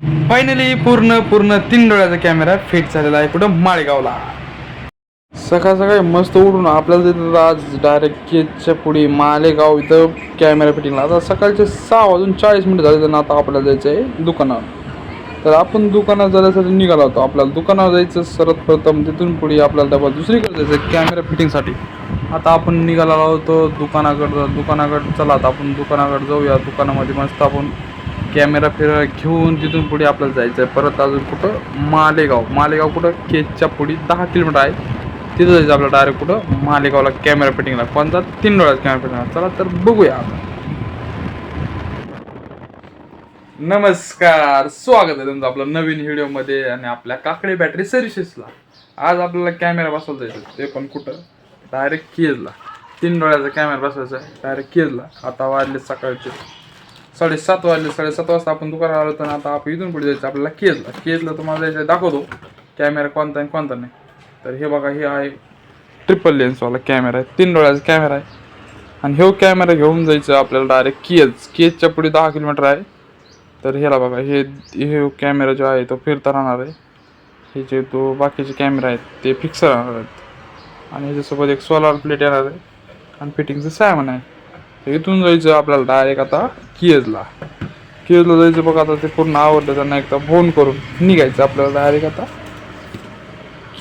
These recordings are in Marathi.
फायनली पूर्ण 3 डोळ्याचा कॅमेरा फिट झालेला आहे कुठं माळेगावला. सकाळ सकाळी मस्त उठून आपल्याला तिथं आज डायरेक्ट केजच्या पुढे मालेगाव इथं कॅमेरा फिटिंगला. आता सकाळचे 6:40 झाले तर आता आपल्याला जायचं आहे दुकानावर. तर आपण दुकानात जाण्यासाठी निघाला होतो. आपल्याला दुकानावर जायचं सर्वात प्रथम, तिथून पुढे आपल्याला डबा दुसरीकडे जायचं कॅमेरा फिटिंगसाठी. आता आपण निघाला होतो दुकानाकडं चला आता आपण दुकानाकडे जाऊया. दुकानामध्ये मस्त आपण कॅमेरा घेऊन तिथून पुढे आपल्याला जायचं आहे परत अजून कुठं मालेगाव कुठं केजच्या पुढे 10 किलोमीटर आहे. तिथं जायचं आपल्याला डायरेक्ट कुठं मालेगावला कॅमेरा फिटिंगला. कोणता 3 डोळ्याचा कॅमेरा फिटिंगला. चला तर बघूया. नमस्कार, स्वागत आहे तुमचं आपलं नवीन व्हिडिओमध्ये आणि आपल्या काकडे बॅटरी सर्व्हिसेसला. आज आपल्याला कॅमेरा बसवता जायचं, ते पण कुठं डायरेक्ट केजला. 3 डोळ्याचा कॅमेरा बसवायचा आहे डायरेक्ट केजला. आता वाजले सकाळचे 7:30 वाजले. 7:30 वाजता आपण दुकानात आलो तर आता आपण इथून पुढे जायचं आपल्याला केजला तुम्हाला जायचं दाखवतो कॅमेरा कोणता आणि कोणता नाही. तर हे बघा, हे आहे ट्रिपल लेन्सवाला कॅमेरा आहे, 3 डोळ्याचा कॅमेरा आहे. आणि हे कॅमेरा घेऊन जायचं आपल्याला डायरेक्ट केजच्या पुढे 10 किलोमीटर आहे. तर ह्याला बघा, हे कॅमेरा जो आहे तो फिरता राहणार आहे. हे जे तो बाकीचे कॅमेरा आहेत ते फिक्स राहणार आहेत. आणि ह्याच्यासोबत एक सोलार प्लेट येणार आहे आणि फिटिंगचं सामान आहे. तर इथून जायचं आपल्याला डायरेक्ट आता केजला जायचं. बघा आता ते पूर्ण आवडलं त्यांना एकदा फोन करून निघायचं आपल्याला डायरेक्ट आता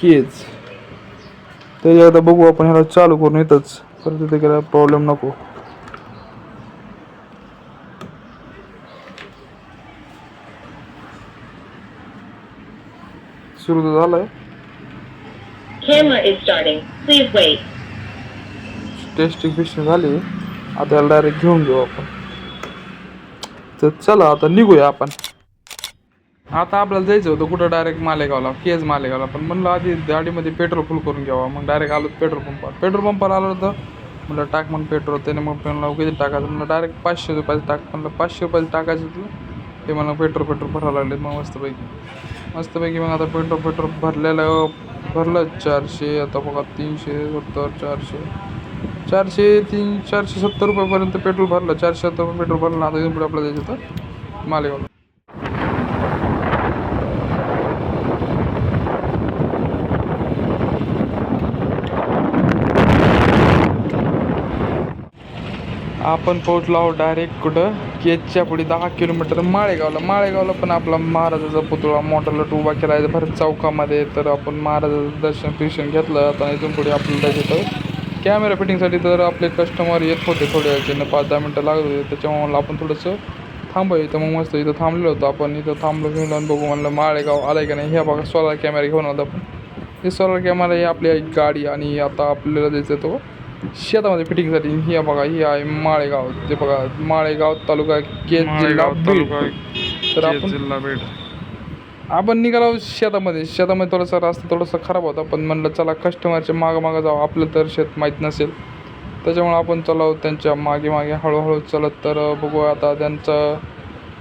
केज. तर एकदा बघू आपण ह्याला चालू करून येतच, परत तिथे गेला प्रॉब्लेम नको. सुरू तर झालंय. टेस्टिंग झाली. आता याला डायरेक्ट घेऊन घेऊ आपण. तर चला आता निघूया आपण. आता आपल्याला जायचं होतं कुठं डायरेक्ट मालेगावला. पण म्हणलं आधी गाडीमध्ये पेट्रोल फुल करून घ्यावा. मग डायरेक्ट आलो पेट्रोल पंपावर आलो होतं. म्हणलं टाक मग पेट्रोल. त्याने मग म्हणलं किती टाकायचं. म्हणलं डायरेक्ट 500 रुपयाचं टाक. म्हणलं 500 रुपयाचं टाकायचं होतं. ते मला पेट्रोल भरायला लागले. मग मस्तपैकी मग आता पेट्रोल भरलं 400. आता बघा 370 470 रुपयापर्यंत पेट्रोल भरलं. 470 रुपये पेट्रोल भरलं. आता इथून पुढे आपल्याला जायचं होतं मालेगावला. आपण पोहोचलो आहोत डायरेक्ट कुठं केजच्या पुढे 10 किलोमीटर माळेगावला पण आपला महाराजाचा पुतळा मोठा लट उभा केला आहे भरत चौकामध्ये. तर आपण महाराजाचं दर्शन घेतलं. आता इथून पुढे आपल्याला जायचं कॅमेरा फिटिंगसाठी. तर आपले कस्टमर येत होते थोड्या वेळचे, 5-10 मिनटं लागत होते. त्याच्यामुळे आपण थोडंसं थांबायचं. मग मस्त इथं थांबलेलो होतो आपण. इथं थांबलो घेऊन जाऊन बघू म्हणलं माळेगाव आलाय का नाही. ह्या बघा सोलार कॅमेरा घेऊन आलो आपण. हे सोलार कॅमेरा ही आपली एक गाडी. आणि आता आपल्याला जायचं तो शेतामध्ये फिटिंगसाठी. ही बघा, ही आहे माळेगाव. ते बघा माळेगाव तालुका केज जिल्हा बीड. तर आपण निघालो शेतामध्ये थोडासा रस्ता खराब होता. पण म्हणलं चला कस्टमरच्या मागं जाऊ. आपलं तर शेत माहीत नसेल त्याच्यामुळे आपण चलाव त्यांच्या मागे हळूहळू चलत. तर बघूया आता त्यांचा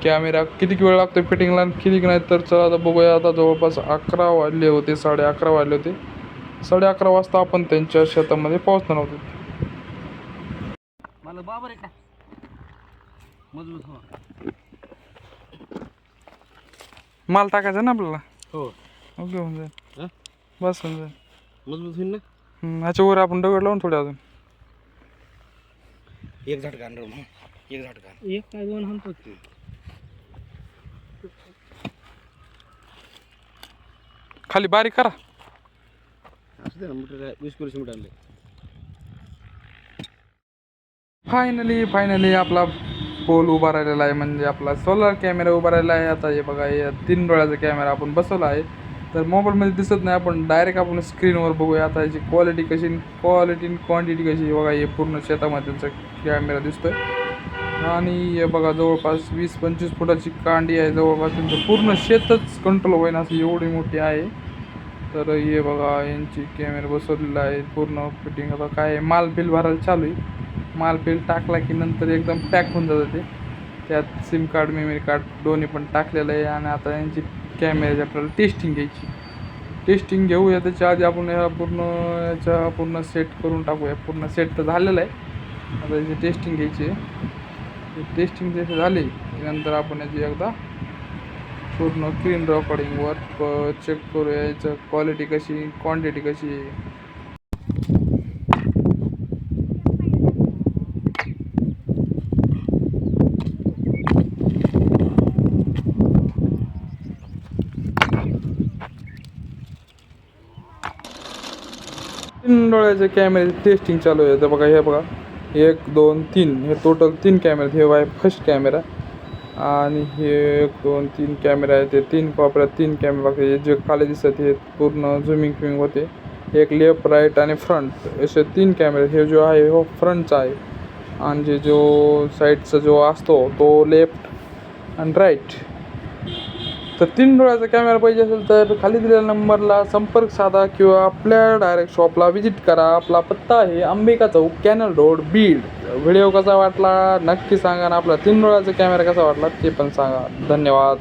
कॅमेरा किती वेळ लागतो फिटिंगला किती नाही. तर चला आता बघूया. आता जवळपास 11 वाजले होते, 11:30 वाजले होते. 11:30 वाजता आपण त्यांच्या शेतामध्ये पोहोचणार होतो. माल टाकायचा ना आपल्याला. हो, ओके, होऊन जाईल. बस होऊन जाईल. मजबूत होईल ना. ह्याच्या वर आपण दगड लावून थोडे अजून एक झटका एक काय 2 हाणतो. खाली बारीक करा. असं दे ना, मीटर 20 मीटर आणले. फायनली आपला पोल उभा राहिलेला आहे. म्हणजे आपला सोलार कॅमेरा उभा राहिलेला आहे. आता हे बघा, हे 3 डोळ्याचा कॅमेरा आपण बसवला आहे. तर मोबाईलमध्ये दिसत नाही, आपण डायरेक्ट आपण स्क्रीनवर बघूया. आता याची क्वालिटी क्वांटिटी कशी बघा. हे पूर्ण शेतामध्ये त्यांचा कॅमेरा दिसतोय. आणि हे बघा जवळपास 20-25 फुटाची कांडी आहे. जवळपास त्यांचं पूर्ण शेतच कंट्रोल होईन असं एवढी मोठी आहे. तर हे बघा यांची कॅमेरा बसवलेला आहे पूर्ण फिटिंग. आता काय माल बिल भरायला चालू आहे. माल बिल टाकला की नंतर एकदम पॅक होऊन जातं ते. त्यात सिम कार्ड मेमरी कार्ड दोन्ही पण टाकलेलं आहे. आणि आता यांची कॅमेऱ्याची आपल्याला टेस्टिंग घेऊया. त्याच्या आधी आपण ह्या पूर्ण सेट करून टाकूया. पूर्ण सेट तर झालेलं आहे. आता याची टेस्टिंग घ्यायची आहे. टेस्टिंग जसे झाले नंतर आपण याची एकदा पूर्ण स्क्रीन रेकॉर्डिंगवर चेक करूया याचं क्वालिटी कशी क्वांटिटी कशी आहे. तीन डोळ्याचे कॅमेरे टेस्टिंग चालू आहे. तर बघा हे बघा 1 2 3 हे टोटल 3 कॅमेरे. हे आहे फर्स्ट कॅमेरा आणि हे 1 2 3 कॅमेरा आहे. ते 3 कोपऱ्यात 3 कॅमेरे बघा जे खाली दिसत हे पूर्ण झुमिंग फिमिंग होते. एक लेफ्ट राईट आणि फ्रंट असे 3 कॅमेरे. हे जो आहे हो फ्रंटचा आहे आणि जो साईडचा जो असतो तो लेफ्ट आणि राईट. तर 3 डोळ्याचा कॅमेरा पाहिजे असेल तर खाली दिलेल्या नंबरला संपर्क साधा किंवा आपल्या डायरेक्ट शॉपला व्हिजिट करा. आपला पत्ता आहे अंबिका चौक कॅनल रोड बीड. व्हिडिओ कसा वाटला नक्की सांगा आणि आपला 3 डोळ्याचा कॅमेरा कसा वाटला ते पण सांगा. धन्यवाद.